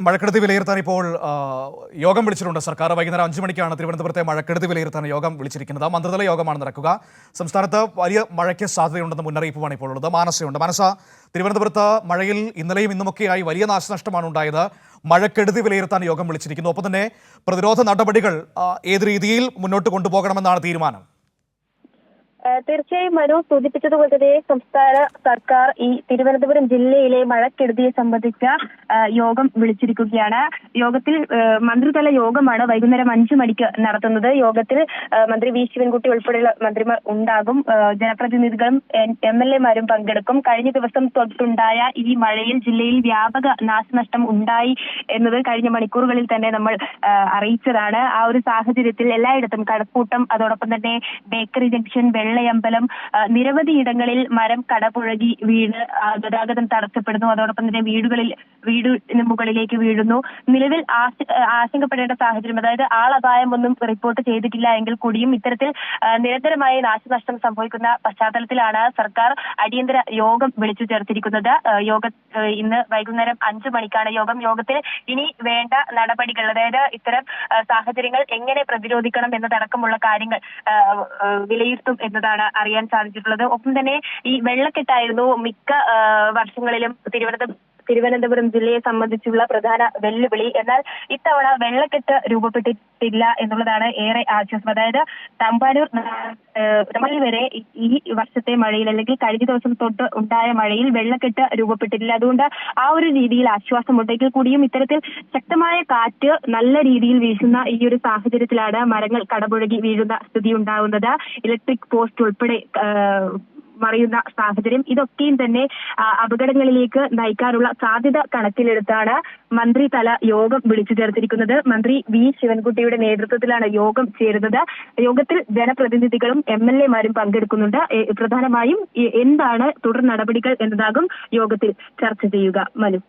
മഴക്കെടുതി വിലയിരുത്താൻ ഇപ്പോൾ യോഗം വിളിച്ചിട്ടുണ്ട് സർക്കാർ. വൈകുന്നേരം 5 മണിക്കാണ് തിരുവനന്തപുരത്തെ മഴക്കെടുതി വിലയിരുത്താൻ യോഗം വിളിച്ചിരിക്കുന്നത്. മന്ത്രിതല യോഗമാണ് നടക്കുക. സംസ്ഥാനത്ത് വലിയ മഴയ്ക്ക് സാധ്യതയുണ്ടെന്ന മുന്നറിയിപ്പുമാണ് ഇപ്പോൾ ഉള്ളത്. മാനസയുണ്ട്. മാനസ, തിരുവനന്തപുരത്ത് മഴയിൽ ഇന്നലെയും ഇന്നുമൊക്കെയായി വലിയ നാശനഷ്ടമാണ് ഉണ്ടായത്. മഴക്കെടുതി വിലയിരുത്താൻ യോഗം വിളിച്ചിരിക്കുന്നു. ഒപ്പം തന്നെ പ്രതിരോധ നടപടികൾ ഏത് രീതിയിൽ മുന്നോട്ട് കൊണ്ടുപോകണമെന്നാണ് തീരുമാനം? തീർച്ചയായും മനു സൂചിപ്പിച്ചതുപോലെ തന്നെ സംസ്ഥാന സർക്കാർ ഈ തിരുവനന്തപുരം ജില്ലയിലെ മഴക്കെടുതിയെ സംബന്ധിച്ച യോഗം വിളിച്ചിരിക്കുകയാണ്. യോഗത്തിൽ മന്ത്രിതല യോഗമാണ് വൈകുന്നേരം 5 മണിക്ക് നടത്തുന്നത്. യോഗത്തിൽ മന്ത്രി വി ശിവൻകുട്ടി ഉൾപ്പെടെയുള്ള മന്ത്രിമാർ ഉണ്ടാകും. ജനപ്രതിനിധികളും MLA-മാരും പങ്കെടുക്കും. കഴിഞ്ഞ ദിവസം തൊട്ടുണ്ടായ ഈ മഴയിൽ ജില്ലയിൽ വ്യാപക നാശനഷ്ടം ഉണ്ടായി എന്നത് കഴിഞ്ഞ മണിക്കൂറുകളിൽ തന്നെ നമ്മൾ അറിയിച്ചതാണ്. ആ ഒരു സാഹചര്യത്തിൽ എല്ലായിടത്തും കടക്കൂട്ടം, അതോടൊപ്പം തന്നെ ബേക്കറി ജംഗ്ഷൻ, വെള്ളയമ്പലം, നിരവധി ഇടങ്ങളിൽ മരം കടപുഴകി വീണ് ഗതാഗതം തടസ്സപ്പെടുന്നു. അതോടൊപ്പം തന്നെ വീടിന് മുകളിലേക്ക് വീഴുന്നു. നിലവിൽ ആശങ്കപ്പെടേണ്ട സാഹചര്യം, അതായത് ആളപായം ഒന്നും റിപ്പോർട്ട് ചെയ്തിട്ടില്ല എങ്കിൽ കൂടിയും ഇത്തരത്തിൽ നിരന്തരമായി നാശനഷ്ടം സംഭവിക്കുന്ന പശ്ചാത്തലത്തിലാണ് സർക്കാർ അടിയന്തര യോഗം വിളിച്ചു ചേർത്തിരിക്കുന്നത്. ഇന്ന് വൈകുന്നേരം 5 മണിക്കാണ് യോഗം. യോഗത്തിൽ ഇനി വേണ്ട നടപടികൾ, അതായത് ഇത്തരം സാഹചര്യങ്ങൾ എങ്ങനെ പ്രതിരോധിക്കണം എന്നതടക്കമുള്ള കാര്യങ്ങൾ വിലയിരുത്തും എന്നതാണ് അറിയാൻ സാധിച്ചിട്ടുള്ളത്. ഒപ്പം തന്നെ ഈ വെള്ളക്കെട്ടായിരുന്നു മിക്ക വർഷങ്ങളിലും തിരുവനന്തപുരം ജില്ലയെ സംബന്ധിച്ചുള്ള പ്രധാന വെല്ലുവിളി. എന്നാൽ ഇത്തവണ വെള്ളക്കെട്ട് രൂപപ്പെട്ടിട്ടില്ല എന്നുള്ളതാണ് ഏറെ ആശ്വാസം. അതായത് തമ്പാനൂർ വരെ ഈ വർഷത്തെ മഴയിൽ, അല്ലെങ്കിൽ കഴിഞ്ഞ ദിവസം തൊട്ട് ഉണ്ടായ മഴയിൽ വെള്ളക്കെട്ട് രൂപപ്പെട്ടിട്ടില്ല. അതുകൊണ്ട് ആ ഒരു രീതിയിൽ ആശ്വാസമുണ്ടെങ്കിൽ കൂടിയും ഇത്തരത്തിൽ ശക്തമായ കാറ്റ് നല്ല രീതിയിൽ വീശുന്ന ഈ ഒരു സാഹചര്യത്തിലാണ് മരങ്ങൾ കടപുഴകി വീഴുന്ന സ്ഥിതി ഉണ്ടാകുന്നത്. ഇലക്ട്രിക് പോസ്റ്റ് ഉൾപ്പെടെ മറിയുന്ന സാഹചര്യം, ഇതൊക്കെയും തന്നെ അപകടങ്ങളിലേക്ക് നയിക്കാനുള്ള സാധ്യത കണക്കിലെടുത്താണ് മന്ത്രിതല യോഗം വിളിച്ചു ചേർത്തിരിക്കുന്നത്. മന്ത്രി വി ശിവൻകുട്ടിയുടെ നേതൃത്വത്തിലാണ് യോഗം ചേരുന്നത്. യോഗത്തിൽ ജനപ്രതിനിധികളും MLA-മാരും പങ്കെടുക്കുന്നുണ്ട്. പ്രധാനമായും എന്താണ് തുടർ നടപടികൾ എന്നതാകും യോഗത്തിൽ ചർച്ച ചെയ്യുക. മനു.